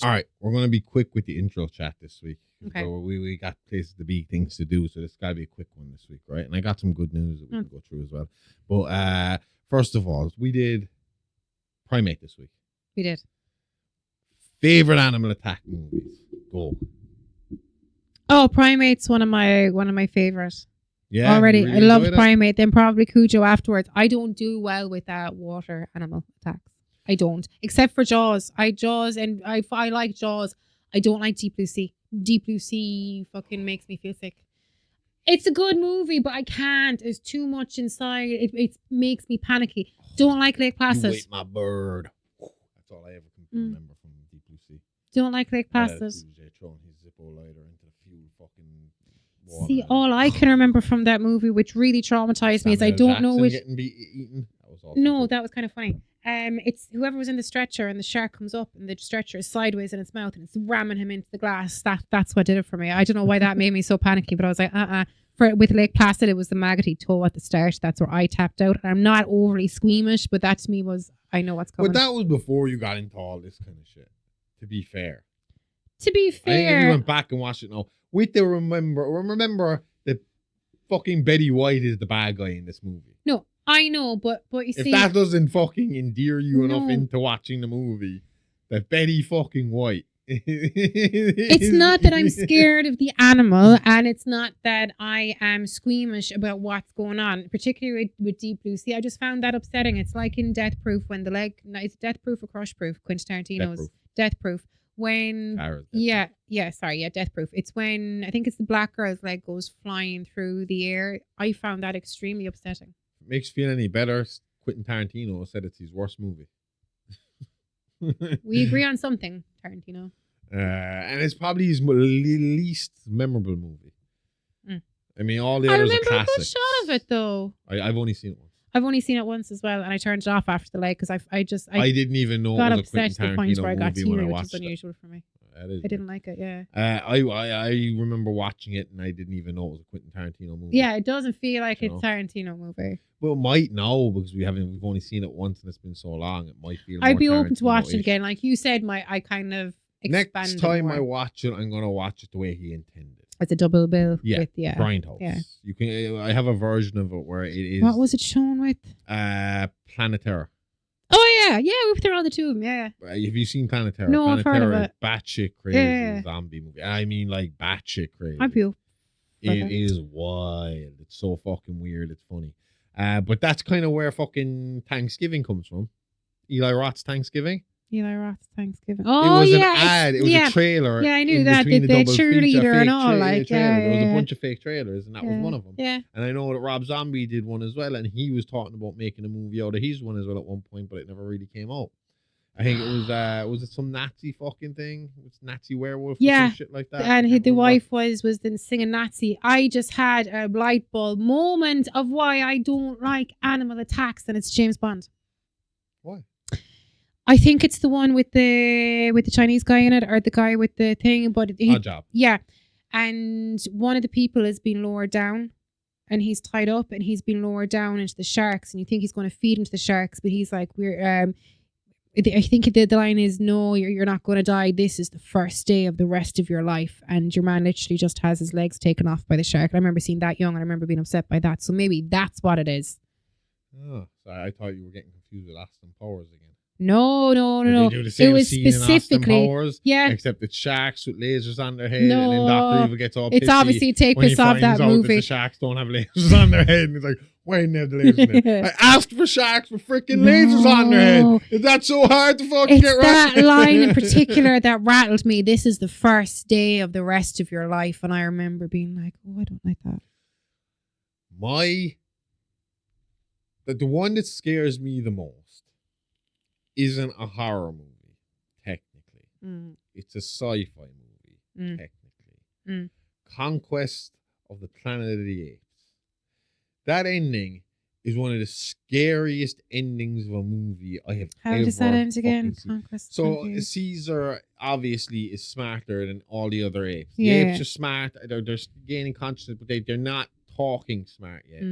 All right, we're going to be quick with the intro chat this week. Okay. So we got places to be, things to do, so this got to be a quick one this week, right? And I got some good news that we can go through as well. But first of all, we did Primate this week. We did. Favorite animal attack movies? Go. Oh, Primate's one of my favorites. Yeah. Already, Really I love enjoyed it? Primate. Then probably Cujo afterwards. I don't do well with water animal attacks. I don't, except for Jaws. I like Jaws. I don't like Deep Blue Sea. Deep Blue Sea fucking makes me feel sick. It's a good movie, but I can't. There's too much inside. It makes me panicky. Don't like Lake You Placid. ate my bird. That's all I ever can remember from Deep Blue Sea. Don't like Lake Placid. Throwing his Zippo lighter into the fuel fucking water. See, all I can remember from that movie, which really traumatized me, is I don't know which. Getting eaten. That was awesome. No, that was kind of funny. It's whoever was in the stretcher, and the shark comes up, and the stretcher is sideways in its mouth, and it's ramming him into the glass. That's what did it for me. I don't know why that made me so panicky, but I was like, with Lake Placid, it was the maggoty toe at the start. That's where I tapped out. And I'm not overly squeamish, but that to me was, I know what's coming. But that was before you got into all this kind of shit. To be fair. I think if you went back and watched it now, with the remember that fucking Betty White is the bad guy in this movie. No, I know, but you see, if that doesn't fucking endear you enough into watching the movie, that Betty fucking White. It's not that I'm scared of the animal, and it's not that I am squeamish about what's going on, particularly with Deep Blue Sea. I just found that upsetting. It's like in Death Proof when it's Death Proof or Crush Proof, Quentin Tarantino's Death Proof. When Death Proof. It's when I think it's the black girl's leg goes flying through the air. I found that extremely upsetting. If it makes you feel any better, Quentin Tarantino said it's his worst movie. We agree on something, Tarantino. And it's probably his least memorable movie. I mean, all the others are classics. I remember a good shot of it, though. I've only seen it once. I've only seen it once as well, and I turned it off after the leg because I didn't even know got it was a Quentin upset to the point Tarantino where I got movie when I teary, which watched is unusual for me. I didn't like it. Yeah. I remember watching it and I didn't even know it was a Quentin Tarantino movie. Yeah, it doesn't feel like it's a Tarantino movie. Well, it might now because we've only seen it once and it's been so long. It might feel. I'd be open to watching it again, like you said. I kind of next time I watch it, I'm gonna watch it the way he intended. It's a double bill. Yeah, with, Grindhouse. Yeah, you can. I have a version of it where it is. What was it shown with? Planet Terror. Oh yeah, we put all the two of them. Yeah. Have you seen Planet Terror? No, Planet I've heard Terror of is it. batshit crazy zombie movie. I mean, like batshit crazy. I feel. It is wild. It's so fucking weird. It's funny. But that's kind of where fucking Thanksgiving comes from. Eli Roth's Thanksgiving. Eli Roth's Thanksgiving. Oh, it was yeah. an ad. It was a trailer. Yeah, I knew that. The cheerleader and all. There was a bunch of fake trailers, and that was one of them. Yeah. And I know that Rob Zombie did one as well, and he was talking about making a movie out of his one as well at one point, but it never really came out. I think it was it some Nazi fucking thing? It was Nazi werewolf or some shit like that. And the wife was then singing Nazi. I just had a light bulb moment of why I don't like animal attacks, and it's James Bond. Why? I think it's the one with the Chinese guy in it, or the guy with the thing. But Odd Job. Yeah, and one of the people has been lowered down, and he's tied up, and he's been lowered down into the sharks, and you think he's going to feed into the sharks, but he's like, I think the line is, no, you're not going to die. This is the first day of the rest of your life. And your man literally just has his legs taken off by the shark. I remember seeing that young, and I remember being upset by that. So maybe that's what it is. Oh, sorry, I thought you were getting confused with Austin Powers again. No. They do the same it was scene specifically in Austin Powers, except it's sharks with lasers on their head, and then Dr. Evil gets all pissy. It's obviously a take piss off that movie. That the sharks don't have lasers on their head, and he's like, why didn't they have the lasers on their head? I asked for sharks with freaking lasers on their head. Is that so hard to fucking get right? That line in particular that rattled me. This is the first day of the rest of your life, and I remember being like, oh, I don't like that. The one that scares me the most isn't a horror movie, technically. It's a sci-fi movie, technically. Conquest of the Planet of the Apes. That ending is one of the scariest endings of a movie I have ever. How does that end again? Conquest. So Caesar obviously is smarter than all the other apes. The apes are smart. They're gaining consciousness, but they're not talking smart yet.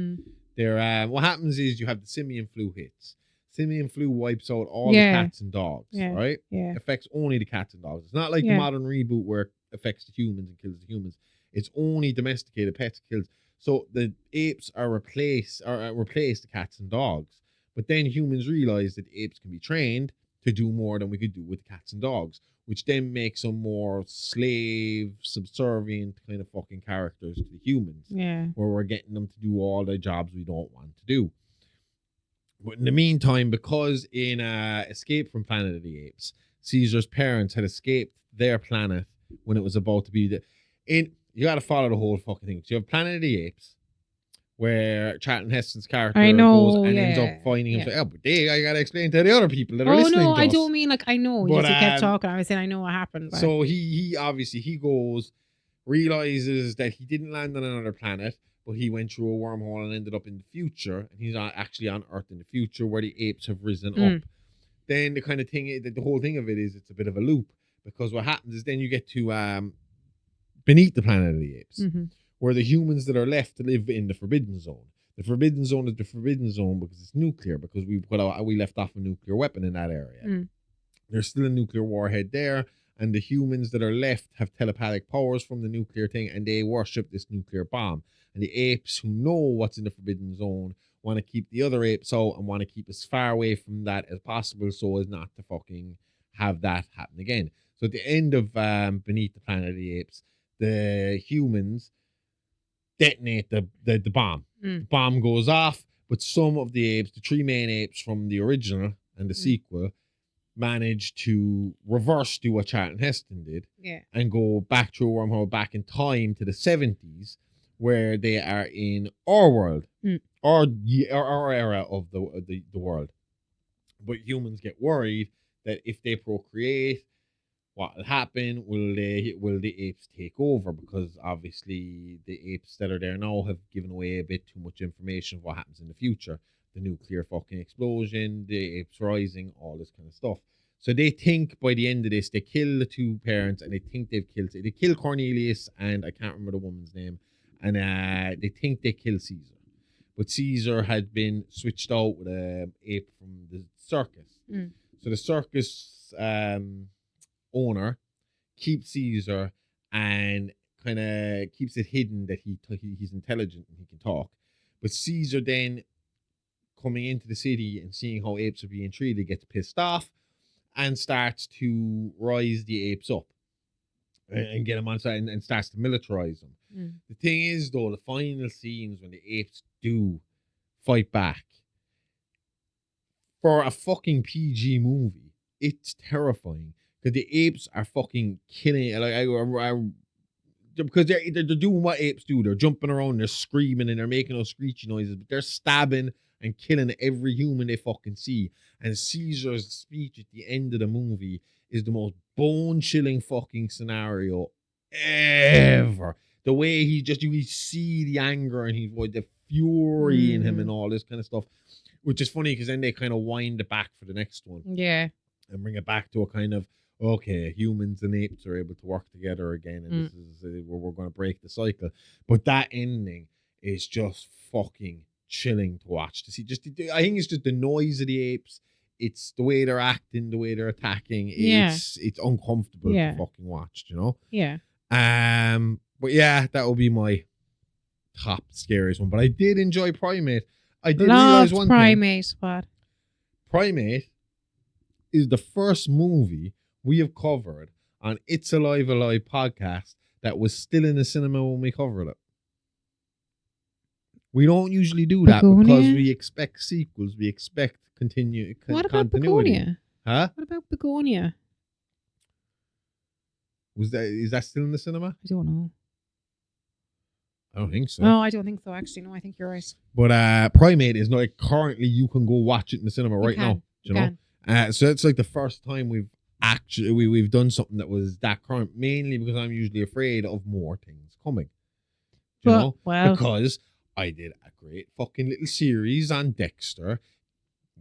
They're what happens is you have the simian flu hits. Simian flu wipes out all the Yeah. cats and dogs, Yeah. right? Yeah. Affects only the cats and dogs. It's not like the Yeah. modern reboot where it affects the humans and kills the humans. It's only domesticated pets kills. So the apes are replace the cats and dogs. But then humans realize that apes can be trained to do more than we could do with cats and dogs, which then makes them more slave, subservient kind of fucking characters to the humans. Yeah. Where we're getting them to do all the jobs we don't want to do. But in the meantime, because in Escape from Planet of the Apes, Caesar's parents had escaped their planet when it was about to be you got to follow the whole fucking thing. So you have Planet of the Apes, where Charlton Heston's character goes and ends up finding himself. Oh, but I got to explain to the other people that are listening to us. I don't mean like I know. But, you kept talking. I was saying I know what happened. But. So he obviously goes, realizes that he didn't land on another planet, but he went through a wormhole and ended up in the future, and he's actually on Earth in the future where the apes have risen up. Then the kind of thing, the whole thing of it is it's a bit of a loop, because what happens is then you get to beneath the Planet of the Apes, where the humans that are left to live in the Forbidden Zone. The Forbidden Zone is the Forbidden Zone because it's nuclear, because we left off a nuclear weapon in that area. There's still a nuclear warhead there, and the humans that are left have telepathic powers from the nuclear thing, and they worship this nuclear bomb. And the apes who know what's in the Forbidden Zone want to keep the other apes out and want to keep as far away from that as possible so as not to fucking have that happen again. So at the end of Beneath the Planet of the Apes, the humans detonate the bomb. The bomb goes off, but some of the apes, the three main apes from the original and the sequel, managed to reverse do what Charlton Heston did and go back through a wormhole back in time to the 70s, where they are in our world, our era of the world. But humans get worried that if they procreate, what will happen? Will the apes take over? Because obviously the apes that are there now have given away a bit too much information of what happens in the future. The nuclear fucking explosion, the apes rising, all this kind of stuff. So they think by the end of this, they kill the two parents, and they think they kill Cornelius, and I can't remember the woman's name, and they think they kill Caesar. But Caesar had been switched out with an ape from the circus. So the circus owner keeps Caesar and kind of keeps it hidden that he's intelligent and he can talk. But Caesar then, coming into the city and seeing how apes are being treated, gets pissed off and starts to rise the apes up and get them on side and starts to militarize them. The thing is, though, the final scenes when the apes do fight back, for a fucking PG movie, it's terrifying, because the apes are fucking killing because they're doing what apes do. They're jumping around, they're screaming, and they're making those screechy noises, but they're stabbing and killing every human they fucking see. And Caesar's speech at the end of the movie is the most bone-chilling fucking scenario ever. The way you see the anger and the fury in him and all this kind of stuff, which is funny because then they kind of wind it back for the next one. Yeah. And bring it back to a kind of, okay, humans and apes are able to work together again, and this is where we're going to break the cycle. But that ending is just fucking chilling to watch. To see, I think it's just the noise of the apes. It's the way they're acting, the way they're attacking. It's uncomfortable to fucking watch, you know? Yeah. But yeah, that will be my top scariest one. But I did enjoy Primate. I did realize one Primate, thing. what? Primate is the first movie we have covered on It's Alive Alive podcast that was still in the cinema when we covered it. We don't usually do that because we expect sequels. We expect continuity. What about Begonia? Huh? What about Begonia? Is that still in the cinema? I don't know. I don't think so. No, I don't think so. Actually, no, I think you're right. But Primate is not currently. You can go watch it in the cinema right now. You know, so it's like the first time we've done something that was that current. Mainly because I'm usually afraid of more things coming. You know, because I did a great fucking little series on Dexter.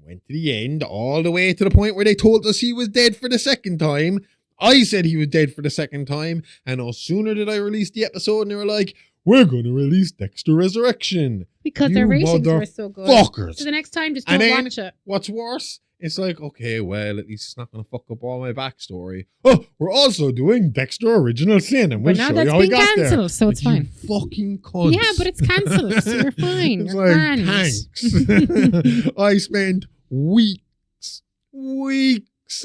Went to the end, all the way to the point where they told us he was dead for the second time. I said he was dead for the second time, and no sooner did I release the episode, and they were like, we're going to release Dexter Resurrection. Because their ratings were so good. Fuckers. So the next time, just don't watch it. What's worse? It's like, okay, well, at least it's not going to fuck up all my backstory. Oh, we're also doing Dexter Original Sin, and we'll show you how we got there. Cancelled, so it's fine. Fucking cunts. Yeah, but it's cancelled, so you're fine. It's you're like, thanks. I spent weeks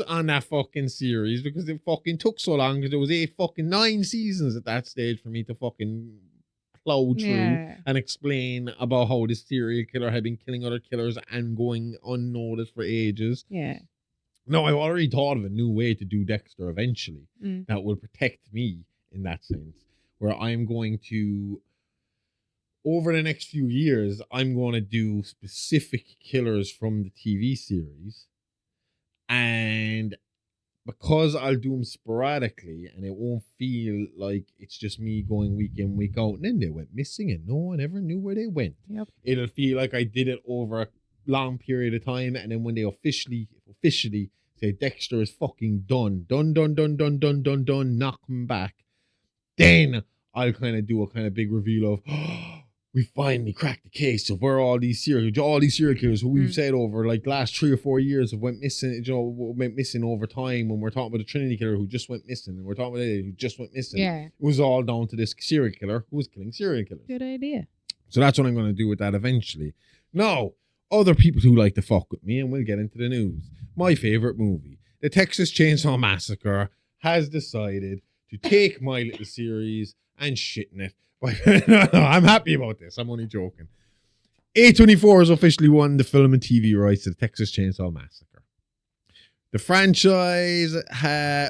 on that fucking series because it fucking took so long because there was 9 seasons at that stage for me to fucking plow through and explain about how this serial killer had been killing other killers and going unnoticed for ages. Yeah. No, I've already thought of a new way to do Dexter eventually that will protect me in that sense, where I'm going to, over the next few years, I'm going to do specific killers from the TV series. And because I'll do them sporadically and it won't feel like it's just me going week in, week out, and then they went missing and no one ever knew where they went. Yep. It'll feel like I did it over a long period of time, and then when they officially say Dexter is fucking done, not coming back, then I'll kind of do a kind of big reveal of, we finally cracked the case of where all these serial killers who we've said over like last 3 or 4 years have went missing, went missing over time. When we're talking about the Trinity killer who just went missing, and we're talking about it who just went missing. Yeah. It was all down to this serial killer who was killing serial killers. Good idea. So that's what I'm going to do with that eventually. Now, other people who like to fuck with me, and we'll get into the news. My favorite movie, The Texas Chainsaw Massacre, has decided to take my little series and shit in it. No, I'm happy about this. I'm only joking. A24 has officially won the film and TV rights to The Texas Chainsaw Massacre. The franchise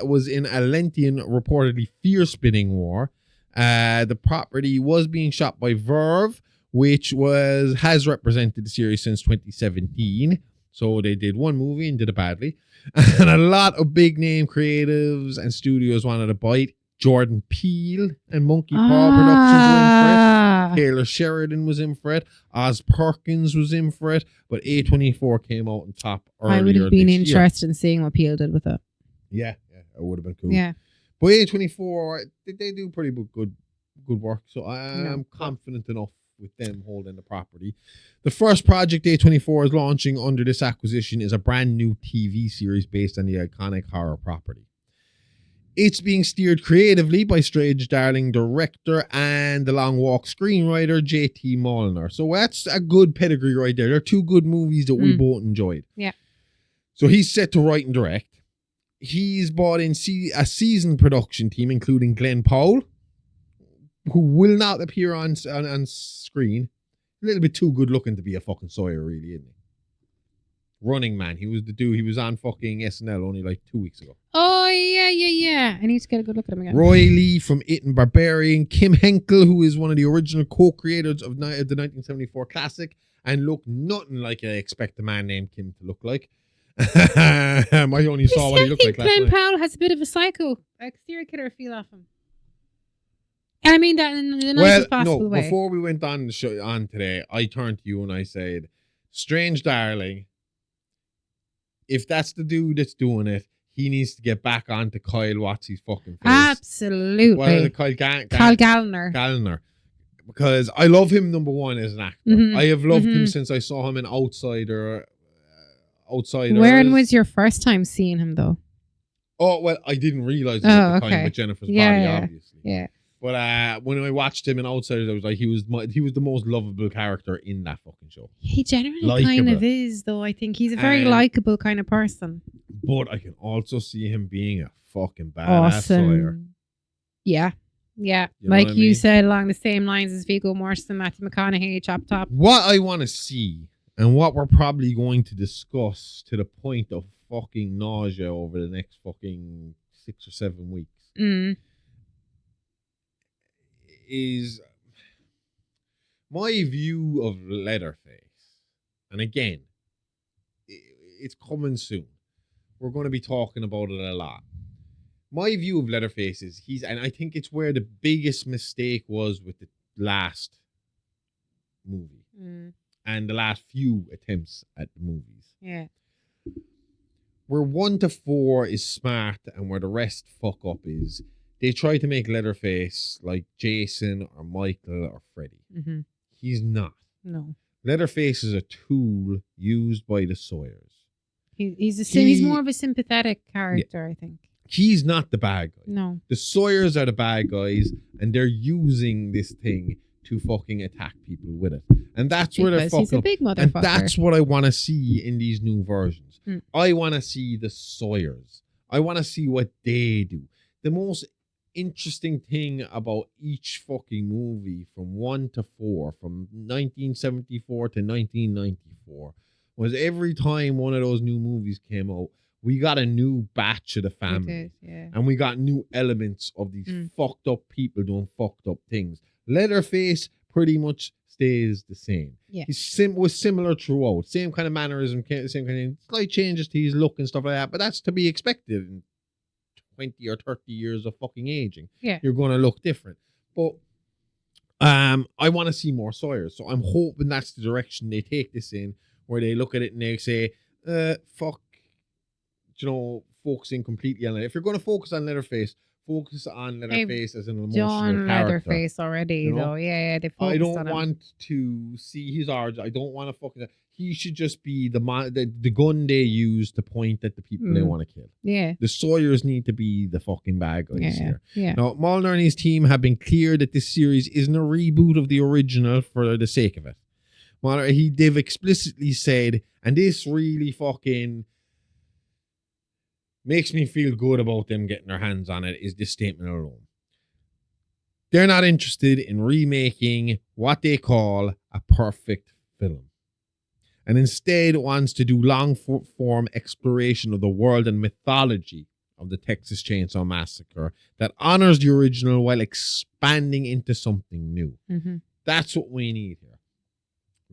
was in a lengthy and reportedly fear-spinning war. The property was being shot by Verve, which has represented the series since 2017. So they did one movie and did it badly. And a lot of big-name creatives and studios wanted to bite. Jordan Peele and Monkey Paw Productions were in for it. Taylor Sheridan was in for it. Oz Perkins was in for it. But A24 came out on top earlier. I would have been this interested in seeing what Peele did with it. Yeah, it would have been cool. Yeah. But A24, they do pretty good work. So I'm confident enough with them holding the property. The first project A24 is launching under this acquisition is a brand new TV series based on the iconic horror property. It's being steered creatively by Strange Darling director and The Long Walk screenwriter J.T. Molnar. So that's a good pedigree right there. They're 2 good movies that we both enjoyed. Yeah. So he's set to write and direct. He's brought in a seasoned production team, including Glenn Powell, who will not appear on screen. A little bit too good looking to be a fucking Sawyer, really, isn't he? Running Man. He was the dude. He was on fucking SNL only like 2 weeks ago. Oh, yeah. I need to get a good look at him again. Roy Lee from It and Barbarian. Kim Henkel, who is one of the original co-creators of the 1974 classic and look nothing like I expect a man named Kim to look like. I only saw what he looked like last night. Glenn Powell has a bit of a psycho, a serial killer feel off him. I mean that in the nicest possible way. Before we went on the show on today, I turned to you and I said, Strange Darling, if that's the dude that's doing it, he needs to get back onto Kyle Watts' fucking face. Absolutely. What is it, Kyle Gallner. Gallner. Because I love him, number one, as an actor. Mm-hmm. I have loved him since I saw him in Outsiders. When was your first time seeing him, though? Oh, well, I didn't realize it at the time with Jennifer's Body, obviously. Yeah. But when I watched him in Outsiders, I was like, he was the most lovable character in that fucking show. He generally kind of is, though. I think he's a very likable kind of person. But I can also see him being a fucking badass Sawyer. Yeah. Yeah. You know like you said, along the same lines as Viggo Mortensen, Matthew McConaughey, Chop Top. What I want to see, and what we're probably going to discuss to the point of fucking nausea over the next fucking 6 or 7 weeks, is my view of Leatherface. And again, it's coming soon. We're going to be talking about it a lot. My view of Leatherface is and I think it's where the biggest mistake was with the last movie and the last few attempts at the movies. Yeah. Where 1 to 4 is smart and where the rest fuck up is they try to make Leatherface like Jason or Michael or Freddy. Mm-hmm. He's not. No. Leatherface is a tool used by the Sawyers. He's more of a sympathetic character, I think. He's not the bad guy. No. The Sawyers are the bad guys, and they're using this thing to fucking attack people with it. And that's where they're fucking he's a big motherfucker. And that's what I want to see in these new versions. Mm. I want to see the Sawyers. I want to see what they do. The most interesting thing about each fucking movie from 1 to 4, from 1974 to 1994, was every time one of those new movies came out, we got a new batch of the family. Yeah. And we got new elements of these fucked up people doing fucked up things. Leatherface pretty much stays the same. Yeah. He was similar throughout. Same kind of mannerism, same kind of slight changes to his look and stuff like that. But that's to be expected in 20 or 30 years of fucking aging. Yeah. You're going to look different. But I want to see more Sawyers. So I'm hoping that's the direction they take this in, where they look at it and they say, fuck, focusing completely on it. If you're going to focus on Leatherface, focus on Leatherface as an emotional character. Leatherface already, though. Yeah, they focused on him. I don't want to see his origin. I don't want to fucking... He should just be the gun they use to point at the people they want to kill. Yeah. The Sawyers need to be the fucking bad guys here. Yeah. Now, Molnar and his team have been clear that this series isn't a reboot of the original for the sake of it. They've explicitly said, and this really fucking makes me feel good about them getting their hands on it, is this statement alone. They're not interested in remaking what they call a perfect film, and instead wants to do long-form exploration of the world and mythology of the Texas Chainsaw Massacre that honors the original while expanding into something new. Mm-hmm. That's what we need here.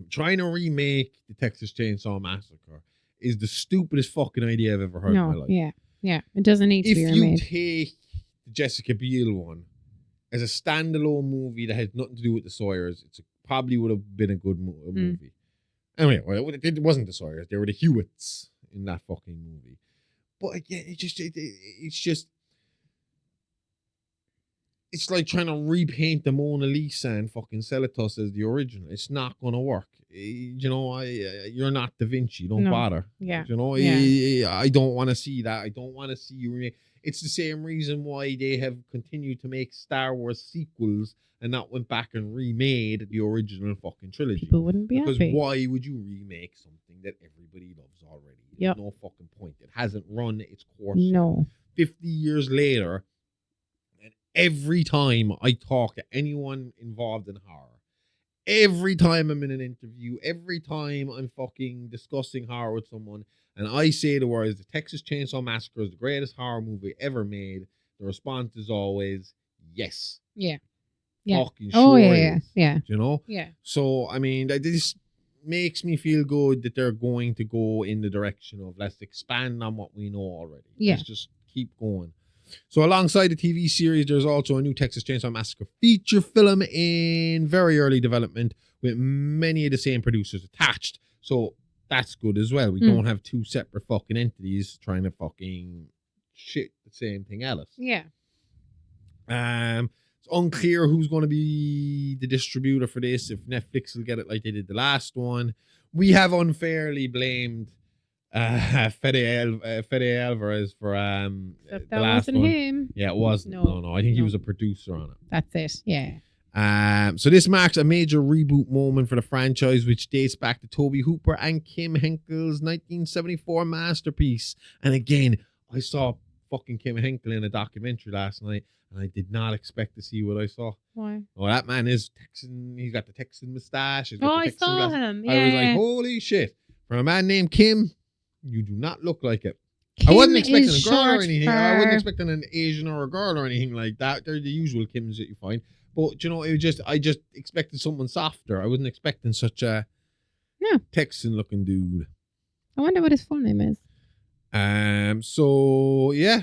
Trying to remake the Texas Chainsaw Massacre is the stupidest fucking idea I've ever heard in my life. Yeah. It doesn't need to be remade. If you take the Jessica Biel one as a standalone movie that had nothing to do with the Sawyers, it probably would have been a good movie. Anyway, it wasn't the Sawyers. They were the Hewitts in that fucking movie. But again, it's like trying to repaint the Mona Lisa and fucking sell it to us as the original. It's not going to work. You're not Da Vinci. Don't bother. Yeah. I don't want to see that. I don't want to see you remake. It's the same reason why they have continued to make Star Wars sequels and not went back and remade the original fucking trilogy. People wouldn't be happy. Because why would you remake something that everybody loves already? There's no fucking point. It hasn't run its course. No. 50 years later, and every time I talk to anyone involved in horror, every time I'm in an interview, every time I'm fucking discussing horror with someone, and I say the words, the Texas Chainsaw Massacre is the greatest horror movie ever made, the response is always, yes. Yeah. Fucking sure is. Yeah. Yeah. So, I mean, this makes me feel good that they're going to go in the direction of let's expand on what we know already. Yeah. Let's just keep going. So alongside the TV series, there's also a new Texas Chainsaw Massacre feature film in very early development with many of the same producers attached. So that's good as well. We don't have two separate fucking entities trying to fucking shit the same thing at us. Yeah. It's unclear who's going to be the distributor for this, if Netflix will get it like they did the last one. We have unfairly blamed Fede Alvarez for the last wasn't one. Him. Yeah, it wasn't. No. I think he was a producer on it. That's it. Yeah. So this marks a major reboot moment for the franchise, which dates back to Tobe Hooper and Kim Henkel's 1974 masterpiece. And again, I saw fucking Kim Henkel in a documentary last night, and I did not expect to see what I saw. Why? Oh, that man is Texan. He's got the Texan mustache. I saw him. Yeah. I was like, holy shit. For a man named Kim, you do not look like it. Kim I wasn't expecting a girl or anything. I wasn't for... expecting an Asian or a girl or anything like that. They're the usual Kims that you find. But, I just expected someone softer. I wasn't expecting such a Texan-looking dude. I wonder what his full name is. So yeah.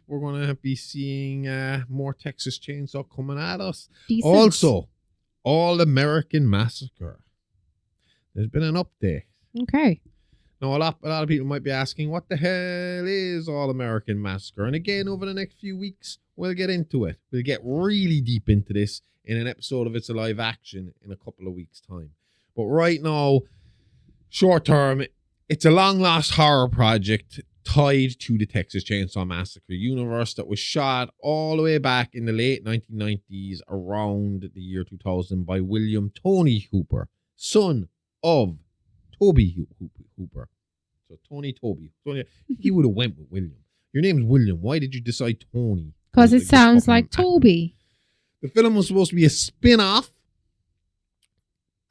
We're gonna be seeing more Texas Chainsaw coming at us. Decent. Also, All American Massacre. There's been an update. Okay. Now, a lot of people might be asking, what the hell is All-American Massacre? And again, over the next few weeks, we'll get into it. We'll get really deep into this in an episode of It's Alive Action in a couple of weeks' time. But right now, short term, it's a long-lost horror project tied to the Texas Chainsaw Massacre universe that was shot all the way back in the late 1990s, around the year 2000, by William Tony Hooper, son of Toby Hooper. So Tony. He would have went with William. Your name's William. Why did you decide Tony? Because it sounds like Toby. The film was supposed to be a spin-off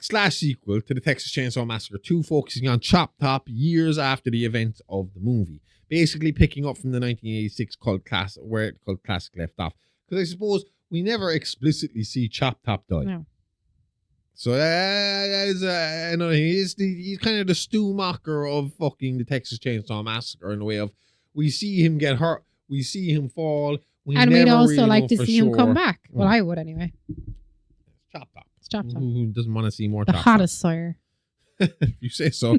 / sequel to the Texas Chainsaw Massacre 2, focusing on Chop Top years after the events of the movie. Basically picking up from the 1986 cult classic, where the cult classic left off. Because I suppose we never explicitly see Chop Top die. No. So that is another thing. He's kind of the Stu Mocker of fucking the Texas Chainsaw Massacre, in the way of, we see him get hurt, we see him fall, and we'd also really like to see him come back. Well, I would anyway. Chop Top. Chop Top. Who doesn't want to see more the Chop hottest sire? If you say so.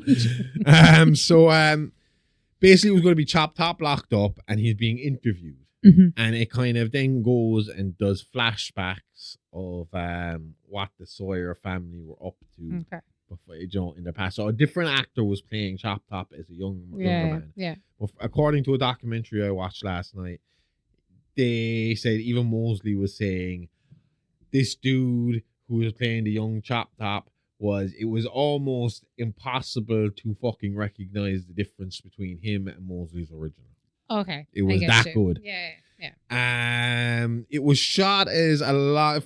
Basically it was going to be Chop Top locked up and he's being interviewed. Mm-hmm. And it kind of then goes and does flashbacks of what the Sawyer family were up to before, in the past. So a different actor was playing Chop Top as a younger man. Yeah. But according to a documentary I watched last night, they said even Mosley was saying this dude who was playing the young Chop Top it was almost impossible to fucking recognize the difference between him and Mosley's original. Okay. It was that good. Yeah. It was shot as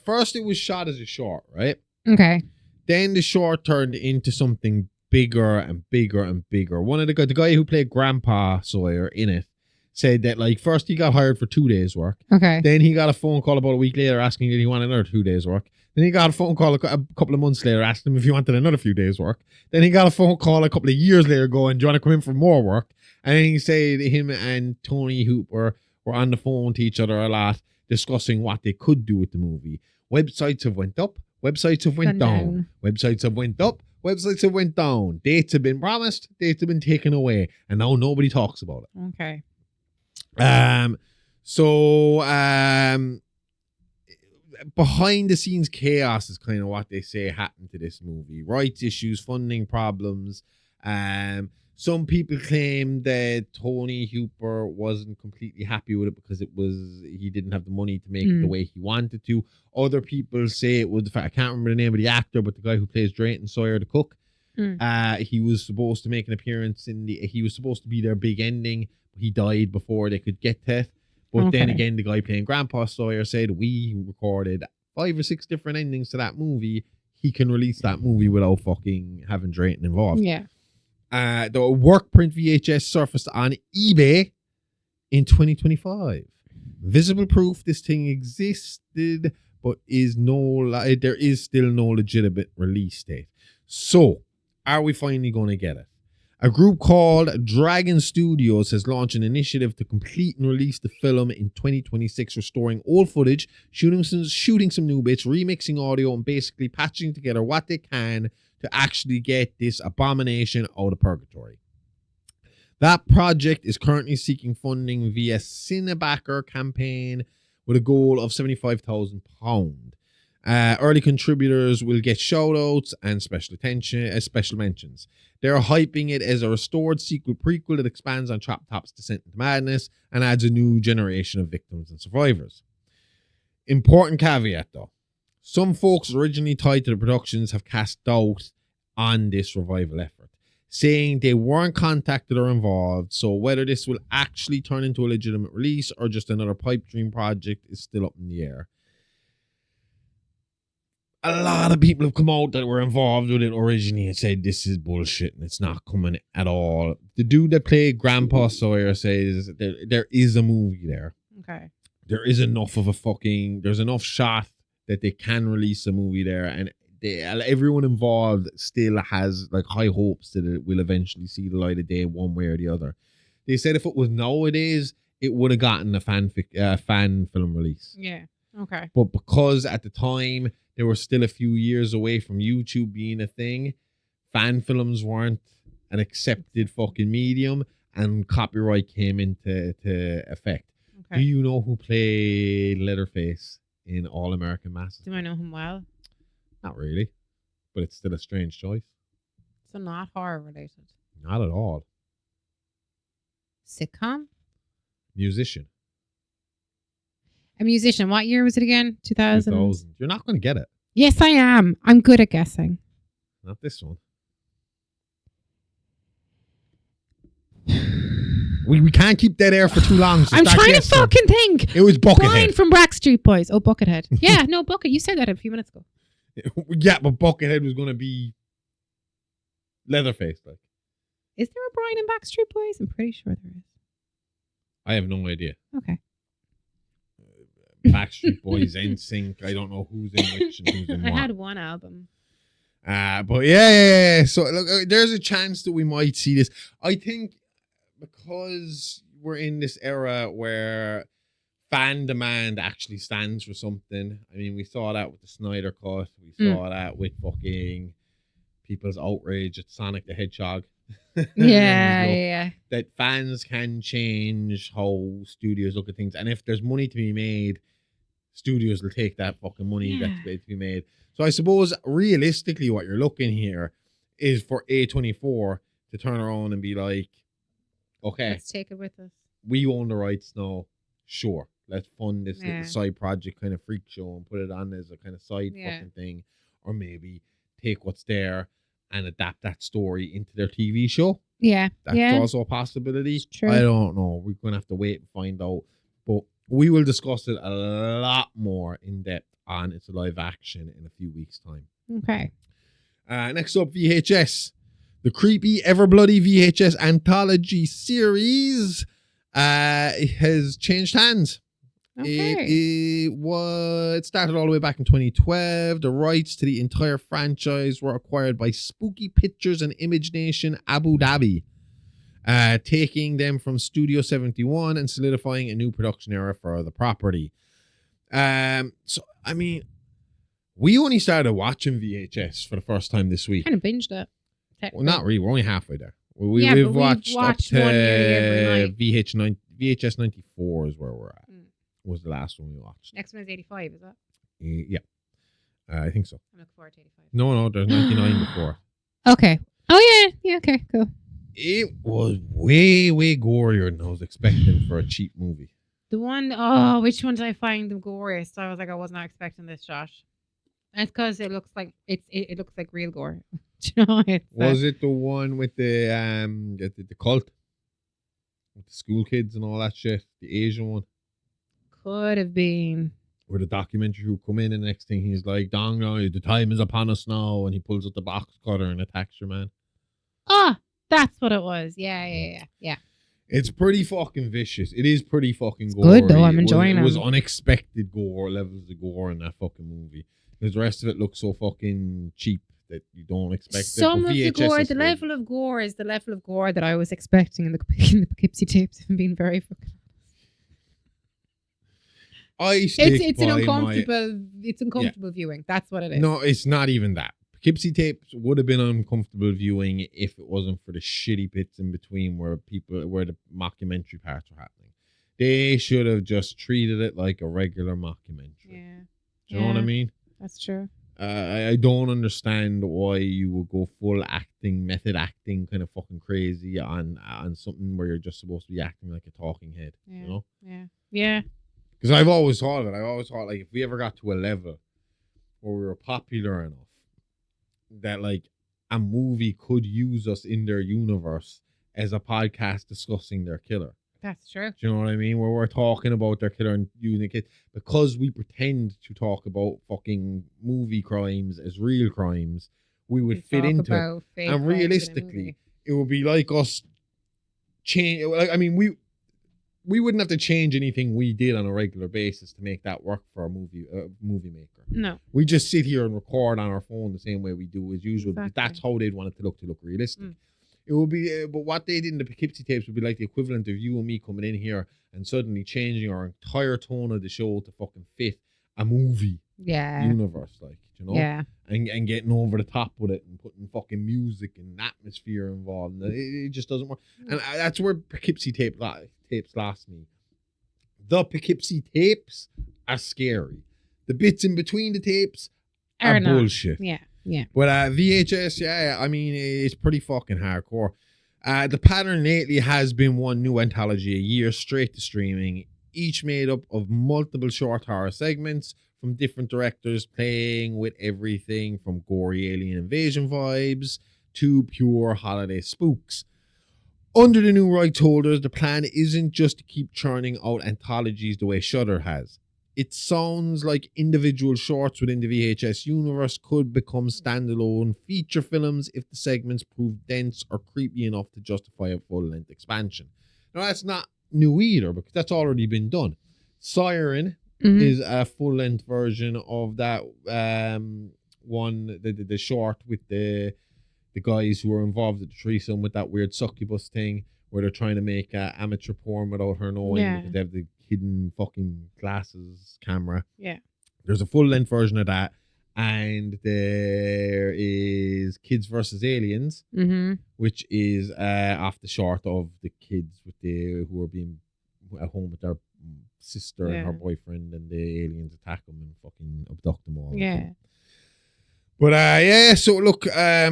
first it was shot as a short, right? Okay. Then the short turned into something bigger and bigger and bigger. One of the guy who played Grandpa Sawyer in it said that, like, first he got hired for 2 days work. Okay. Then he got a phone call about a week later asking if he wanted another 2 days work. Then he got a phone call a couple of months later asking him if he wanted another few days work. Then he got a phone call a couple of years later going, do you want to come in for more work? And then he said him and Tony Hooper were on the phone to each other a lot, discussing what they could do with the movie. Websites have went up. Websites have went down. Websites have went up. Websites have went down. Dates have been promised. Dates have been taken away. And now nobody talks about it. Okay. Behind the scenes chaos is kind of what they say happened to this movie. Rights issues, funding problems. Some people claim that Tony Hooper wasn't completely happy with it because he didn't have the money to make it the way he wanted to. Other people say it was the fact, I can't remember the name of the actor, but the guy who plays Drayton Sawyer the cook. He was supposed to make an appearance he was supposed to be their big ending. He died before they could get to it. But then again, the guy playing Grandpa Sawyer said, we recorded 5 or 6 different endings to that movie. He can release that movie without fucking having Drayton involved. Yeah. The work print VHS surfaced on eBay in 2025. Visible proof this thing existed, but there is still no legitimate release date. So, are we finally going to get it? A group called Dragon Studios has launched an initiative to complete and release the film in 2026, restoring old footage, shooting some new bits, remixing audio, and basically patching together what they can to actually get this abomination out of purgatory. That project is currently seeking funding via Cinebacker campaign with a goal of £75,000. Early contributors will get shout-outs and special mentions. They're hyping it as a restored prequel that expands on Chop Top's descent into madness and adds a new generation of victims and survivors. Important caveat, though. Some folks originally tied to the productions have cast doubt on this revival effort, saying they weren't contacted or involved, so whether this will actually turn into a legitimate release or just another pipe dream project is still up in the air. A lot of people have come out that were involved with it originally and said this is bullshit and it's not coming at all. The dude that played Grandpa Sawyer says there is a movie there. Okay. There is enough of there's enough shot that they can release a movie there, and everyone involved still has like high hopes that it will eventually see the light of day one way or the other. They said if it was nowadays, it would have gotten a fan film release. Yeah. Okay. But because at the time they were still a few years away from YouTube being a thing, fan films weren't an accepted fucking medium, and copyright came into effect. Okay. Do you know who played Leatherface in All American Masters? Do I know him well? Not really, but it's still a strange choice. So not horror related. Not at all. Sitcom? Musician. A musician. What year was it again? 2000. 2000. You're not going to get it. Yes, I am. I'm good at guessing. Not this one. We can't keep dead air for too long. So I'm trying to fucking think. It was Buckethead. Brian from Backstreet Boys. Oh, Buckethead. Yeah, no, Bucket. You said that a few minutes ago. Yeah, but Buckethead was going to be Leatherface. Like, is there a Brian in Backstreet Boys? I'm pretty sure there is. I have no idea. Okay. Backstreet Boys, NSYNC. I don't know who's in which and who's in what. I had one album. But yeah. So look, there's a chance that we might see this. I think because we're in this era where fan demand actually stands for something. I mean, we saw that with the Snyder Cut. We saw that with fucking people's outrage at Sonic the Hedgehog. Yeah. That fans can change how studios look at things. And if there's money to be made, studios will take that fucking money that's to be made. So I suppose realistically what you're looking here is for A24 to turn around and be like, okay, let's take it with us. We own the rights now. Sure. Let's fund this little side project kind of freak show and put it on as a kind of side fucking thing. Or maybe take what's there and adapt that story into their TV show. Yeah. That's also a possibility. It's true. I don't know. We're going to have to wait and find out. But we will discuss it a lot more in depth on It's a Live Action in a few weeks' time. Okay. Next up, VHS. The Creepy Ever Bloody VHS Anthology Series has changed hands. Okay. It started all the way back in 2012. The rights to the entire franchise were acquired by Spooky Pictures and Image Nation Abu Dhabi, taking them from Studio 71 and solidifying a new production era for the property. So, I mean, we only started watching VHS for the first time this week. Kind of binged it. Well, not really. We're only halfway there. We've watched up to one nearly every night. VHS 94 is where we're at. Was the last one we watched. Next one is 85, is that? Yeah. I think so. I'm looking forward to 85. No, there's 99 before. Okay. Oh, yeah. Yeah, okay, cool. It was way, way gorier than I was expecting for a cheap movie. The one, which one did I find the goriest? I was like, I was not expecting this, Josh. And it's because it looks like it looks like real gore. Do you know? Was it the one with the cult? With the school kids and all that shit? The Asian one? Could have been. Where the documentary would come in and the next thing he's like, Dong, the time is upon us now, and he pulls out the box cutter and attacks your man. Oh, that's what it was. Yeah. It's pretty fucking vicious. It is pretty fucking gory. Good though, I'm enjoying it. It was unexpected gore, levels of gore in that fucking movie. Because the rest of it looks so fucking cheap that you don't expect some it. of the gore, the level of gore is the level of gore that I was expecting in the Poughkeepsie tapes, if I'm being very fucking it's uncomfortable viewing. That's what it is. No, it's not even that. Poughkeepsie tapes would have been uncomfortable viewing if it wasn't for the shitty bits in between where the mockumentary parts were happening. They should have just treated it like a regular mockumentary. Yeah. Do you know what I mean? That's true. I don't understand why you would go full acting, method acting, kind of fucking crazy on something where you're just supposed to be acting like a talking head. Yeah. You know? Yeah. Because I've always thought of it. I always thought, like, if we ever got to a level where we were popular enough that, like, a movie could use us in their universe as a podcast discussing their killer. That's true. Do you know what I mean? Where we're talking about their killer and using it because we pretend to talk about fucking movie crimes as real crimes, we would fit into it. And realistically, it would be like us change. I mean, we wouldn't have to change anything we did on a regular basis to make that work for a movie maker. No. We just sit here and record on our phone the same way we do as usual. Exactly. That's how they'd want it to look realistic. It would be, but what they did in the Poughkeepsie tapes would be like the equivalent of you and me coming in here and suddenly changing our entire tone of the show to fucking fit a movie universe. Like, you know? Yeah. And getting over the top with it and putting fucking music and atmosphere involved. It just doesn't work. And that's where Poughkeepsie tapes lost me. The Poughkeepsie tapes are scary. The bits in between the tapes are bullshit. Yeah, yeah. But VHS, yeah, I mean, it's pretty fucking hardcore. The pattern lately has been one new anthology a year straight to streaming, each made up of multiple short horror segments from different directors playing with everything from gory alien invasion vibes to pure holiday spooks. Under the new rights holders, the plan isn't just to keep churning out anthologies the way Shudder has. It sounds like individual shorts within the VHS universe could become standalone feature films if the segments prove dense or creepy enough to justify a full-length expansion. Now, that's not new either, because that's already been done. Siren is a full-length version of that one, the short with the guys who were involved at the threesome with that weird succubus thing where they're trying to make amateur porn without her knowing because they have the hidden fucking glasses camera. Yeah. There's a full-length version of that. And there is Kids versus Aliens, which is off the short of the kids who are being at home with their sister and her boyfriend, and the aliens attack them and fucking abduct them all. Yeah. But so look, I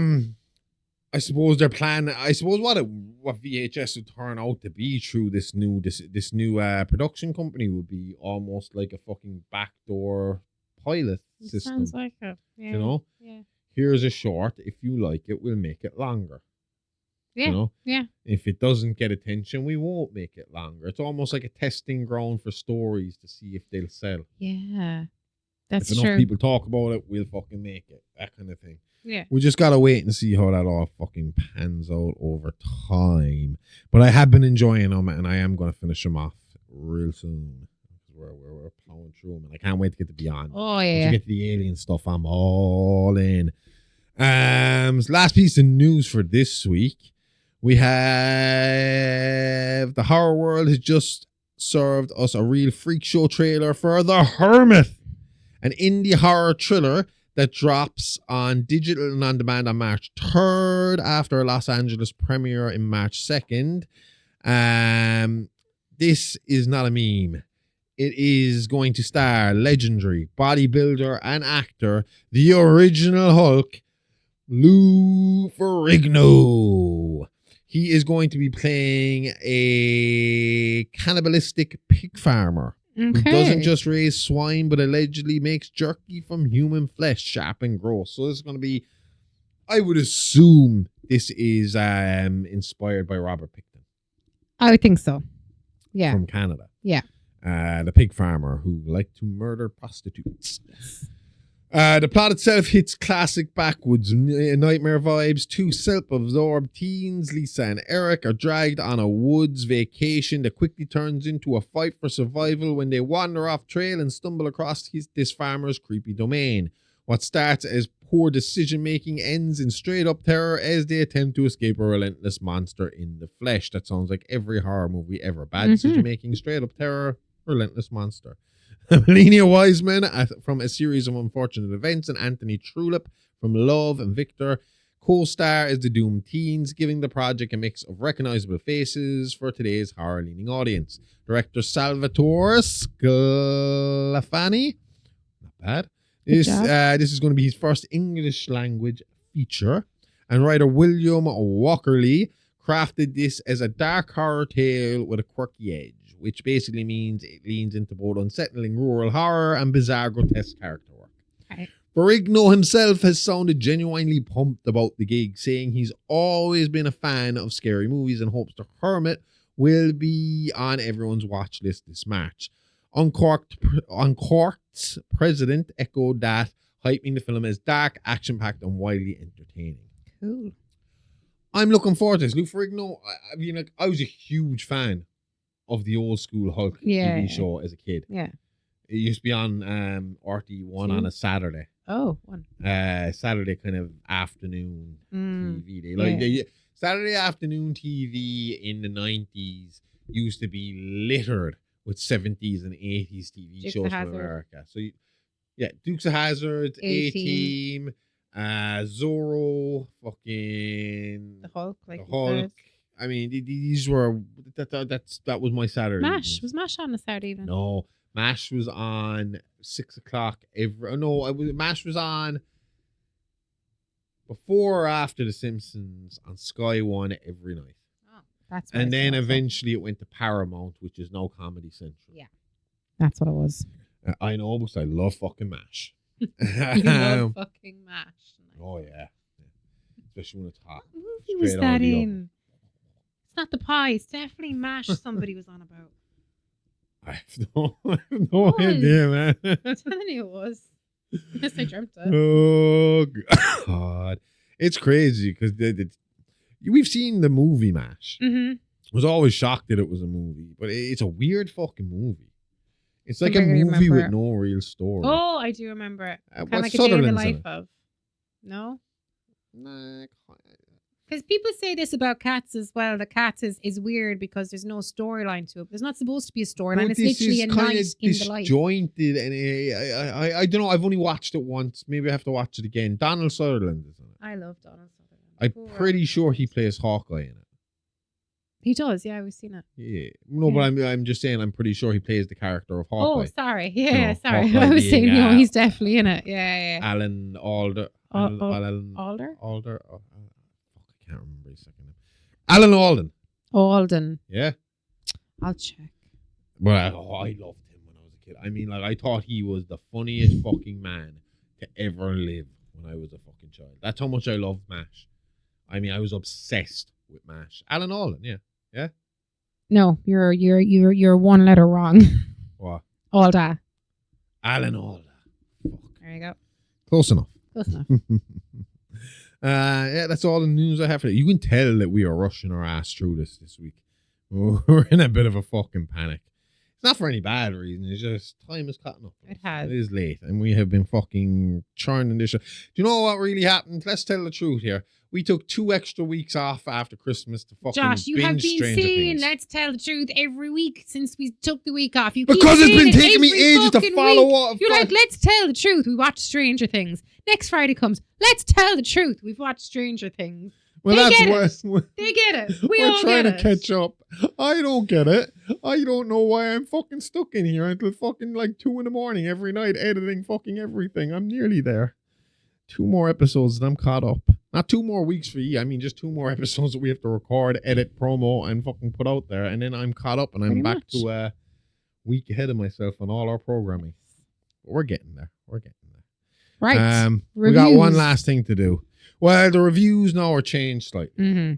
suppose their plan. I suppose what VHS would turn out to be through this new production company would be almost like a fucking backdoor pilot system. Sounds like it. Yeah. You know. Yeah. Here's a short. If you like it, we'll make it longer. Yeah. You know? Yeah. If it doesn't get attention, we won't make it longer. It's almost like a testing ground for stories to see if they'll sell. Yeah. That's if enough people talk about it, we'll fucking make it. That kind of thing. Yeah. We just gotta wait and see how that all fucking pans out over time. But I have been enjoying them, and I am gonna finish them off real soon. We're plowing through them, and I can't wait to get to Beyond. Oh yeah. Once you get to the alien stuff, I'm all in. Last piece of news for this week. We have the horror world has just served us a real freak show trailer for The Hermit, an indie horror thriller that drops on digital and on demand on March 3rd after a Los Angeles premiere in March 2nd. This is not a meme. It is going to star legendary bodybuilder and actor, the original Hulk, Lou Ferrigno. He is going to be playing a cannibalistic pig farmer who doesn't just raise swine, but allegedly makes jerky from human flesh, sharp and gross. So this is going to be, I would assume this is inspired by Robert Picton. I would think so. Yeah. From Canada. Yeah. The pig farmer who liked to murder prostitutes. Yes. The plot itself hits classic backwoods nightmare vibes. Two self-absorbed teens, Lisa and Eric, are dragged on a woods vacation that quickly turns into a fight for survival when they wander off trail and stumble across this farmer's creepy domain. What starts as poor decision-making ends in straight-up terror as they attempt to escape a relentless monster in the flesh. That sounds like every horror movie ever. Bad decision-making, straight-up terror, relentless monster. Melania Wiseman from A Series of Unfortunate Events and Anthony Trollope from Love and Victor co-star as the doomed teens, giving the project a mix of recognizable faces for today's horror-leaning audience. Director Salvatore Sclafani, not bad. This is going to be his first English language feature, and writer William Walkerly crafted this as a dark horror tale with a quirky edge, which basically means it leans into both unsettling rural horror and bizarre grotesque character work. Okay. Ferrigno himself has sounded genuinely pumped about the gig, saying he's always been a fan of scary movies and hopes The Hermit will be on everyone's watch list this March. Uncorked's president echoed that, hyping the film as dark, action-packed, and wildly entertaining. Cool. I'm looking forward to this. Lou Ferrigno, I mean, like, I was a huge fan of the old school Hulk TV show as a kid. Yeah. It used to be on RT1 on a Saturday. Oh, one. Saturday kind of afternoon TV. Saturday afternoon TV in the 90s used to be littered with 70s and 80s TV shows from America. So Yeah, Dukes of Hazzard, A-Team. A-Team, Zorro, fucking The Hulk, the like you Hulk. said. I mean, these were that was my Saturday. MASH. evening. Was MASH on the Saturday evening? No, MASH was on 6 o'clock every. No, MASH was on before or after The Simpsons on Sky One every night. Oh, that's what And I then saw, eventually it went to Paramount, which is now Comedy Central. Yeah. That's what it was. I know, because I love fucking MASH. You love fucking MASH. Oh yeah, especially when it's hot. What movie was Straight out that of the in? oven. It's not the pie. It's definitely MASH. Somebody was on about. I have no idea, man. I'm telling you, it was. Unless I dreamt it. Oh God, it's crazy because we've seen the movie MASH. Mm-hmm. Was always shocked that it was a movie, but it's a weird fucking movie. It's like I a movie remember with it. no real story. Oh, I do remember it. Kind of what's like a day in the Sutherland's in life it? of. No? Nah, Because people say this about Cats as well. The Cats is weird because there's no storyline to it. There's not supposed to be a storyline. It's literally a night in the life. Disjointed, and I don't know. I've only watched it once. Maybe I have to watch it again. Donald Sutherland is in it. I love Donald Sutherland. I'm pretty sure he plays Hawkeye in it. He does, yeah, we've seen it. Yeah, no, but I'm just saying. I'm pretty sure he plays the character of Hawkeye. Oh, sorry. Yeah, sorry. Hawkeye I was saying, being, he's definitely in it. Yeah. Alan Alder. Alder? Alder. Oh, fuck, I can't remember his second name. Alan Alden. Alden. Yeah. I'll check. But I loved him when I was a kid. I mean, like, I thought he was the funniest fucking man to ever live when I was a fucking child. That's how much I loved MASH. I mean, I was obsessed with MASH. Alan Alden, yeah. Yeah? No, you're one letter wrong. What? Alda. Alan Alda. Fuck. There you go. Close enough. Close enough. Yeah, that's all the news I have for you. You can tell that we are rushing our ass through this week. We're in a bit of a fucking panic. It's not for any bad reason. It's just time is cutting up. It has. It is late, and we have been fucking churning this. Do you know what really happened? Let's tell the truth here. We took 2 extra weeks off after Christmas to fucking Josh, you binge have been Stranger saying Things. let's tell the truth every week since we took the week off. You Because keep it's been saying taking me every ages to fucking follow week. up. You're like, let's tell the truth. We watched Stranger Things. Next Friday comes. Let's tell the truth. We've watched Stranger Things. Well, They that's get what They get it. We we're all trying get to it. catch up. I don't get it. I don't know why I'm fucking stuck in here until fucking like 2 a.m. every night editing fucking everything. I'm nearly there. 2 more episodes and I'm caught up. Not 2 more weeks for you. I mean, just 2 more episodes that we have to record, edit, promo, and fucking put out there. And then I'm caught up and I'm Pretty back much. to a week ahead of myself on all our programming. But we're getting there. We're getting there. Right. We got one Reviews. last thing to do. Well, the reviews now are changed slightly. Mm-hmm.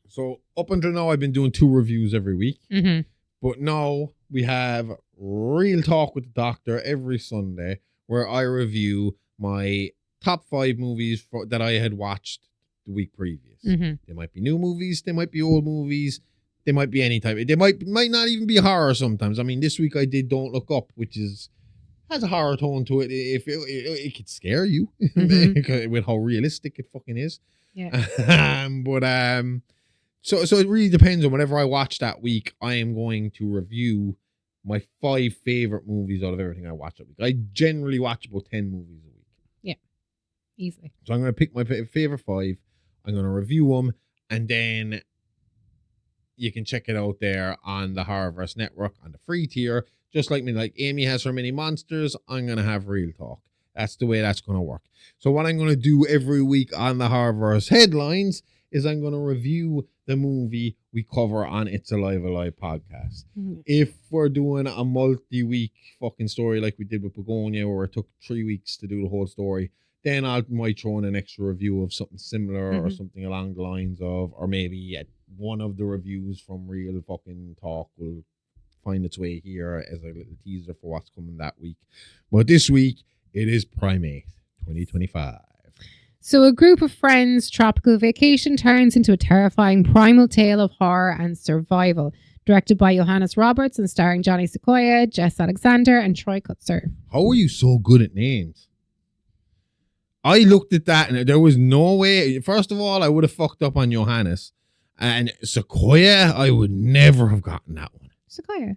So up until now, I've been doing 2 reviews every week. Mm-hmm. But now we have Real Talk with the Doctor every Sunday where I review my top 5 movies that I had watched the week previous. Mm-hmm. They might be new movies. They might be old movies. They might be any type. They might not even be horror sometimes. I mean, this week I did Don't Look Up, which has a horror tone to it. If it could scare you with how realistic it fucking is. Yeah. So it really depends on whatever I watch that week. I am going to review my 5 favorite movies out of everything I watch that week. I generally watch about 10 movies a week. Yeah, easily. So I'm going to pick my favorite 5. I'm going to review them, and then you can check it out there on the Horrorverse Network on the free tier. Just like me, like Amy has her mini monsters, I'm going to have Real Talk. That's the way that's going to work. So what I'm going to do every week on the Horrorverse Headlines is I'm going to review the movie we cover on It's Alive podcast. Mm-hmm. If we're doing a multi-week fucking story like we did with Begonia, where it took 3 weeks to do the whole story, then I might throw in an extra review of something similar or something along the lines of, or maybe one of the reviews from Real fucking Talk will find its way here as a little teaser for what's coming that week. But this week, it is Primate 2025. So a group of friends' tropical vacation turns into a terrifying primal tale of horror and survival. Directed by Johannes Roberts and starring Johnny Sequoia, Jess Alexander, and Troy Kutzer. How are you so good at names? I looked at that and there was no way. First of all, I would have fucked up on Johannes. And Sequoia, I would never have gotten that one. Sequoia.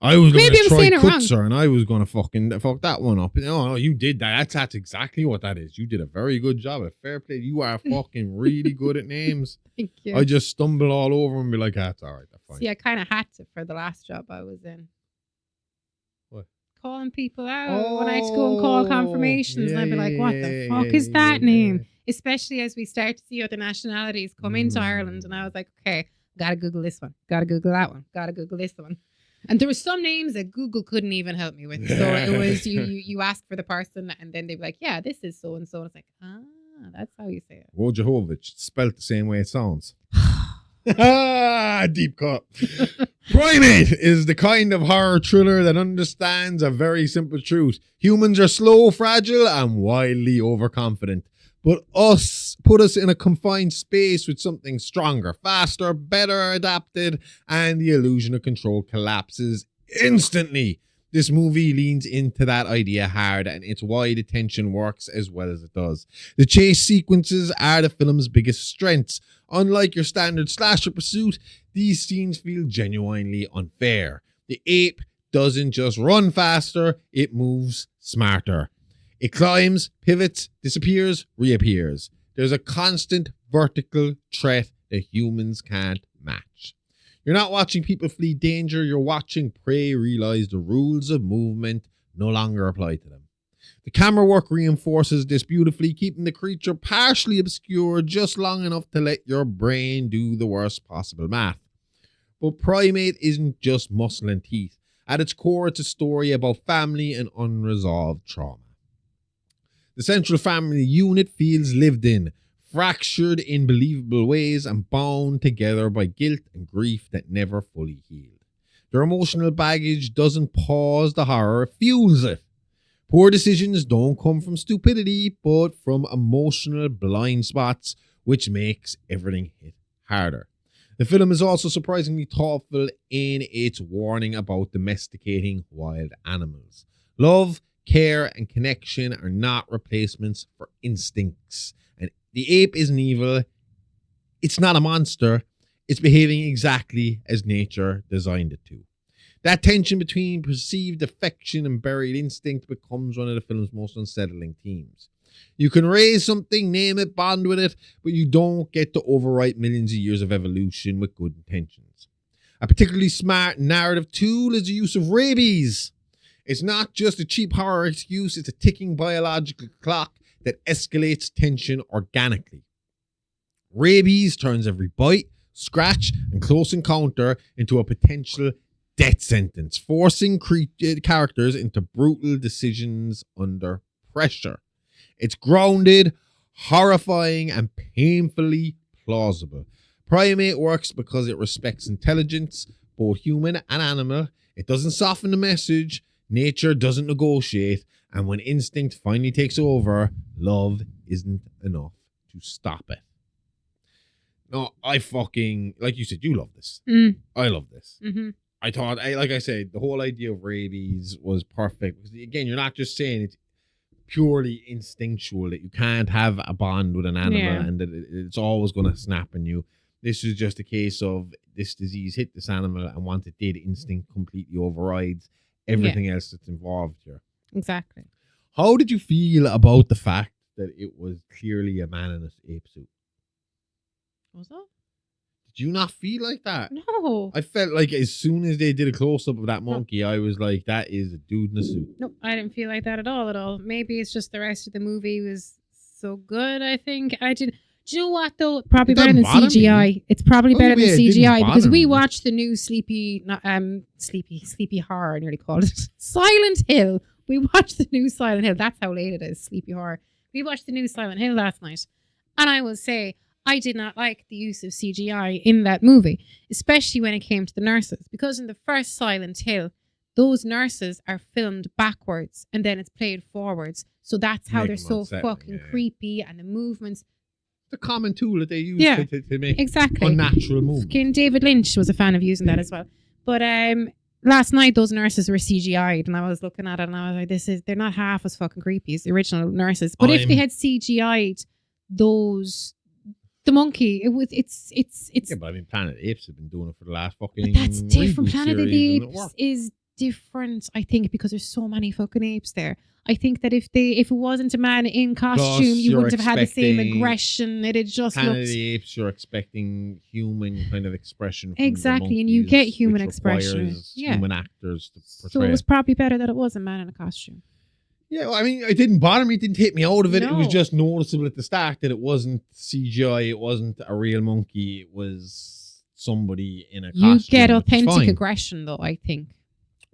I was going Maybe to I'm try saying it wrong. Kutzer and I was going to fucking fuck that one up. No, you did that. That's exactly what that is. You did a very good job. A fair play. You are fucking really good at names. Thank you. I just stumble all over and be like, that's all right. That's fine. See, I kind of had to for the last job I was in. What? Calling people out when I had to go and call confirmations. And I'd be like, what the fuck is that name? Especially as we start to see other nationalities come into Ireland. And I was like, okay, gotta Google this one. Gotta Google that one. Gotta Google this one. And there were some names that Google couldn't even help me with. So it was you ask for the person and then they'd be like, yeah, this is so and so. And it's like, that's how you say it. Wojciechowicz, spelt the same way it sounds. Deep cut. Primate is the kind of horror thriller that understands a very simple truth. Humans are slow, fragile, and wildly overconfident. But put us in a confined space with something stronger, faster, better adapted, and the illusion of control collapses instantly. This movie leans into that idea hard, and it's why the tension works as well as it does. The chase sequences are the film's biggest strengths. Unlike your standard slasher pursuit, these scenes feel genuinely unfair. The ape doesn't just run faster, it moves smarter. It climbs, pivots, disappears, reappears. There's a constant vertical threat that humans can't match. You're not watching people flee danger, you're watching prey realize the rules of movement no longer apply to them. The camera work reinforces this beautifully, keeping the creature partially obscure just long enough to let your brain do the worst possible math. But Primate isn't just muscle and teeth. At its core, it's a story about family and unresolved trauma. The central family unit feels lived in, fractured in believable ways and bound together by guilt and grief that never fully healed. Their emotional baggage doesn't pause the horror, it fuels it. Poor decisions don't come from stupidity, but from emotional blind spots, which makes everything hit harder. The film is also surprisingly thoughtful in its warning about domesticating wild animals. Love, care, and connection are not replacements for instincts. And the ape isn't evil. It's not a monster. It's behaving exactly as nature designed it to. That tension between perceived affection and buried instinct becomes one of the film's most unsettling themes. You can raise something, name it, bond with it, but you don't get to overwrite millions of years of evolution with good intentions. A particularly smart narrative tool is the use of rabies. It's not just a cheap horror excuse, it's a ticking biological clock that escalates tension organically. Rabies turns every bite, scratch, and close encounter into a potential death sentence, forcing characters into brutal decisions under pressure. It's grounded, horrifying, and painfully plausible. Primate works because it respects intelligence, both human and animal. It doesn't soften the message. Nature doesn't negotiate. And when instinct finally takes over, love isn't enough to stop it. No, I fucking, like you said, you love this. I love this. Mm-hmm. I thought, like I said, the whole idea of rabies was perfect. Because again, you're not just saying it's purely instinctual, that you can't have a bond with an animal and that it's always going to snap on you. This is just a case of this disease hit this animal, and once it did, instinct completely overrides everything else that's involved here. Exactly. How did you feel about the fact that it was clearly a man in an ape suit? Was that? Did you not feel like that? No. I felt like as soon as they did a close-up of that monkey, I was like, that is a dude in a suit. Nope, I didn't feel like that at all. Maybe it's just the rest of the movie was so good, I think. Do you know what, though? Probably better than CGI. Me. It's probably better than CGI because we watched the new Sleepy Horror, I nearly called it. Silent Hill. We watched the new Silent Hill. That's how late it is, Sleepy Horror. We watched the new Silent Hill last night. And I will say, I did not like the use of CGI in that movie, especially when it came to the nurses. Because in the first Silent Hill, those nurses are filmed backwards and then it's played forwards. So that's how they're so fucking creepy, and the movements. The common tool that they use to make unnatural movements. Fucking David Lynch was a fan of using that as well. But last night those nurses were CGI'd and I was looking at it and I was like, they're not half as fucking creepy as the original nurses. But if they had CGI'd the monkey, it's yeah, but I mean, Planet of the Apes have been doing it for the last fucking. But that's different. Planet of the Apes is different, I think, because there's so many fucking apes there. I think that if it wasn't a man in costume, you wouldn't have had the same aggression. It'd just Planet looked... of the Apes, you're expecting human kind of expression from exactly, the and you get monkeys, human which expression. requires human actors to portray. So it was probably better that it was a man in a costume. Yeah, well, I mean, it didn't bother me. It didn't take me out of it. No. It was just noticeable at the start that it wasn't CGI. It wasn't a real monkey. It was somebody in a costume. You get authentic aggression, though, I think.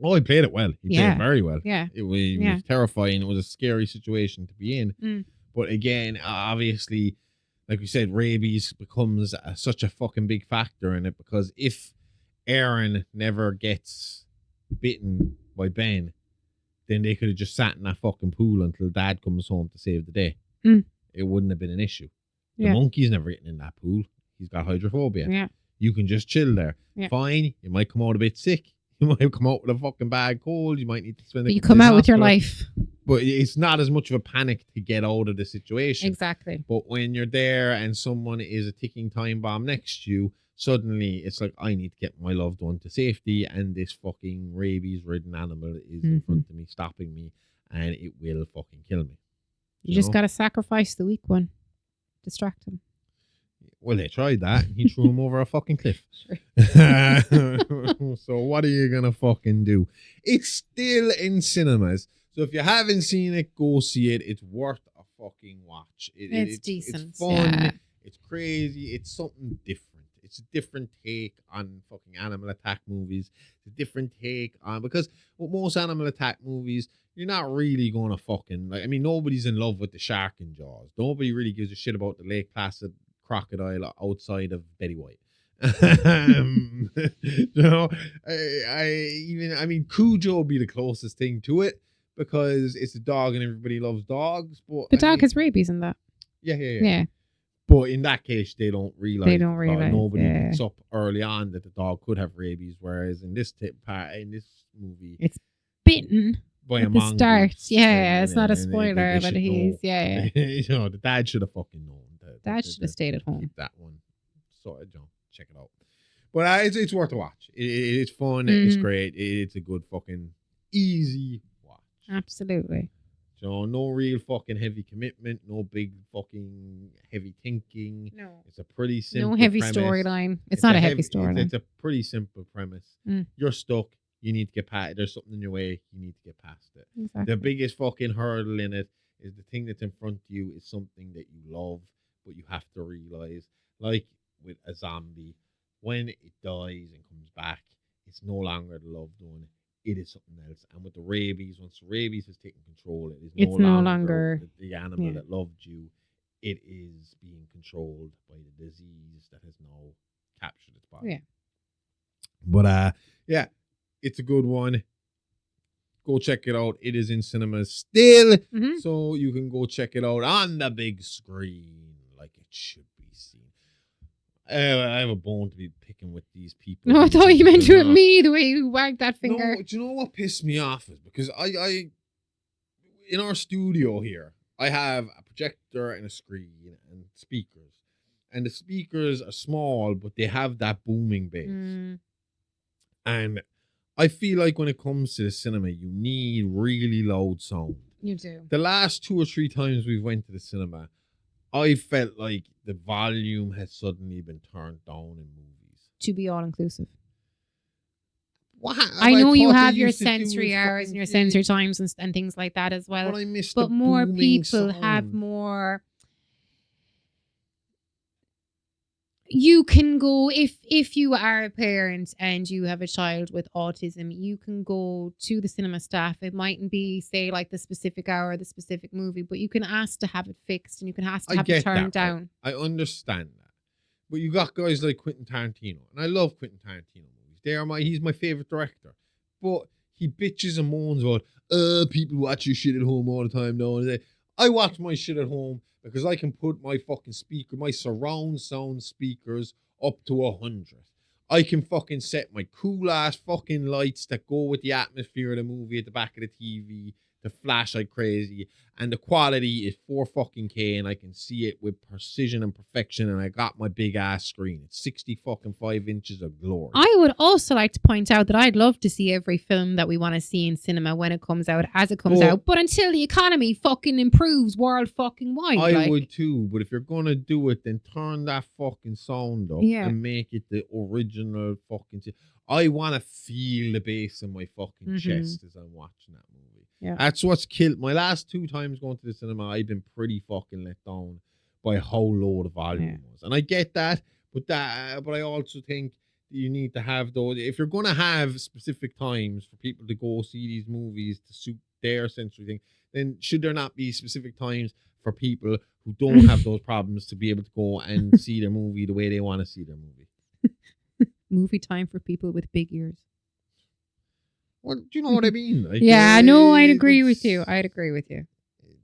Oh, he played it well. He played it very well. Yeah. It was terrifying. It was a scary situation to be in. Mm. But again, obviously, like we said, rabies becomes such a fucking big factor in it, because if Aaron never gets bitten by Ben, then they could have just sat in that fucking pool until Dad comes home to save the day. Mm. It wouldn't have been an issue. The monkey's never getting in that pool. He's got hydrophobia. Yeah. You can just chill there. Yeah. Fine. You might come out a bit sick. You might come out with a fucking bad cold. You might need to spend. But you come out with your life. But it's not as much of a panic to get out of the situation. Exactly. But when you're there and someone is a ticking time bomb next to you, suddenly it's like, I need to get my loved one to safety, and this fucking rabies-ridden animal is in front of me, stopping me, and it will fucking kill me. You just got to sacrifice the weak one. Distract him. Well, they tried that. He threw him over a fucking cliff. So what are you going to fucking do? It's still in cinemas. So if you haven't seen it, go see it. It's worth a fucking watch. It's decent. It's fun. Yeah. It's crazy. It's something different. It's a different take on fucking animal attack movies. It's a different take on... Because with most animal attack movies, you're not really going to fucking... like. I mean, nobody's in love with the shark in Jaws. Nobody really gives a shit about the Lake Placid crocodile outside of Betty White. You know, I mean, Cujo would be the closest thing to it, because it's a dog and everybody loves dogs. But the dog has rabies in that. Yeah. But in that case, they don't realize. Nobody picks up early on that the dog could have rabies. Whereas in this movie, it's bitten by at a the mongoose. start. Yeah, it's not a spoiler, but he's you know, the dad should have fucking known. Dad should have stayed at home. Keep that one. So check it out. But it's worth a watch. It's fun. It's great. It's a good fucking easy watch. Absolutely. So no real fucking heavy commitment. No big fucking heavy thinking. No. It's a pretty simple. No heavy storyline. It's not a heavy storyline. It's a pretty simple premise. You're stuck. You need to get past it. There's something in your way. You need to get past it. Exactly. The biggest fucking hurdle in it is the thing that's in front of you is something that you love, but you have to realize, like with a zombie, when it dies and comes back, it's no longer the loved one. It is something else. And with the rabies, once the rabies has taken control, it's no longer the animal that loved you. It is being controlled by the disease that has now captured its body. Yeah. But it's a good one. Go check it out. It is in cinemas still, so you can go check it out on the big screen like it should be seen. I have a bone to be picking with these people. No, I thought you meant to me, the way you wagged that finger. No, do you know what pissed me off is because I in our studio here, I have a projector and a screen and speakers. And the speakers are small, but they have that booming bass. And I feel like when it comes to the cinema, you need really loud sound. You do. The last 2 or 3 times we've went to the cinema, I felt like the volume has suddenly been turned down in movies. To be all inclusive. I know you have your sensory hours and your sensory times and things like that as well. But more people sound. have more. You can go if you are a parent and you have a child with autism, you can go to the cinema staff. It mightn't be, say, like the specific hour, the specific movie, but you can ask to have it fixed and you can ask to have it turned down. I understand that. But you got guys like Quentin Tarantino, and I love Quentin Tarantino movies. He's my favorite director. But he bitches and moans about, people watch your shit at home all the time now. I watch my shit at home because I can put my fucking my surround sound speakers up to 100. I can fucking set my cool ass fucking lights that go with the atmosphere of the movie at the back of the TV to flash like crazy, and the quality is 4K, and I can see it with precision and perfection, and I got my big ass screen. It's 65 inches of glory. I would also like to point out that I'd love to see every film that we want to see in cinema when it comes out, as it comes out. But until the economy fucking improves world fucking wide. I would too, but if you're gonna do it, then turn that fucking sound up and make it the original fucking. I want to feel the bass in my fucking chest as I'm watching that movie. Yeah. That's what's killed my last 2 times going to the cinema. I've been pretty fucking let down by how low the volume was, and I get that, but I also think you need to have those. If you're gonna have specific times for people to go see these movies to suit their sensory thing, then should there not be specific times for people who don't have those problems to be able to go and see their movie the way they want to see their movie? Movie time for people with big ears. Well, do you know what I mean? Like, no, I'd agree with you.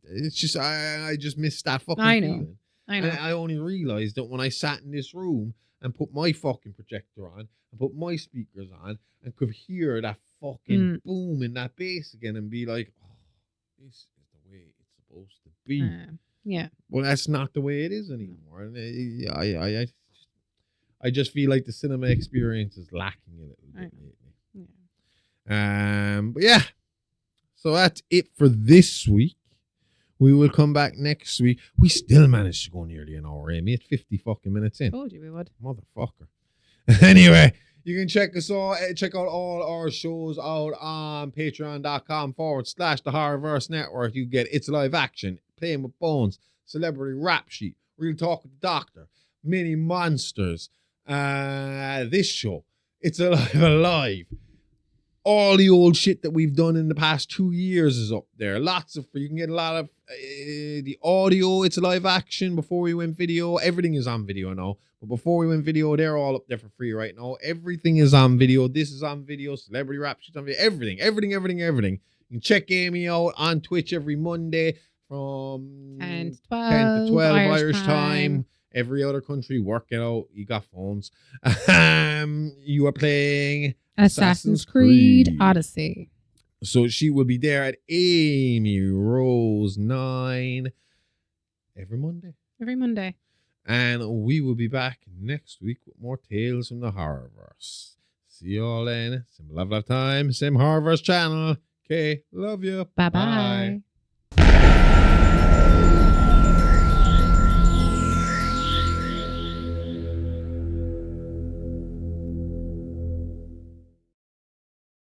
It's just I just missed that fucking feeling. I know. And I only realized that when I sat in this room and put my fucking projector on and put my speakers on and could hear that fucking boom in that bass again and be like, oh, this is the way it's supposed to be. Yeah. Well, that's not the way it is anymore. And I just feel like the cinema experience is lacking a little bit lately. Yeah. But yeah. So that's it for this week. We will come back next week. We still managed to go nearly an hour, Amy. It's 50 fucking minutes in. Told you we would. Motherfucker. Anyway, you can check out all our shows out on patreon.com/the Horrorverse Network. You get It's Live Action, Playing with Bones, Celebrity Rap Sheet, Real Talk with the Doctor, Mini Monsters, this show, It's Alive. All the old shit that we've done in the past 2 years is up there. You can get a lot of the audio. It's Live Action. Before we went video, everything is on video now. But before we went video, they're all up there for free right now. Everything is on video. This is on video. Celebrity Rap Sheet's on video. Everything. You can check Amy out on Twitch every Monday from 10 to 12 Irish time. Every other country, work it out. You got phones. You are playing Assassin's Creed Odyssey. So she will be there at Amy Rose 9 every Monday. And we will be back next week with more tales from the Horrorverse. See you all then. Same love time, same Horrorverse channel. Okay, love you. Bye-bye.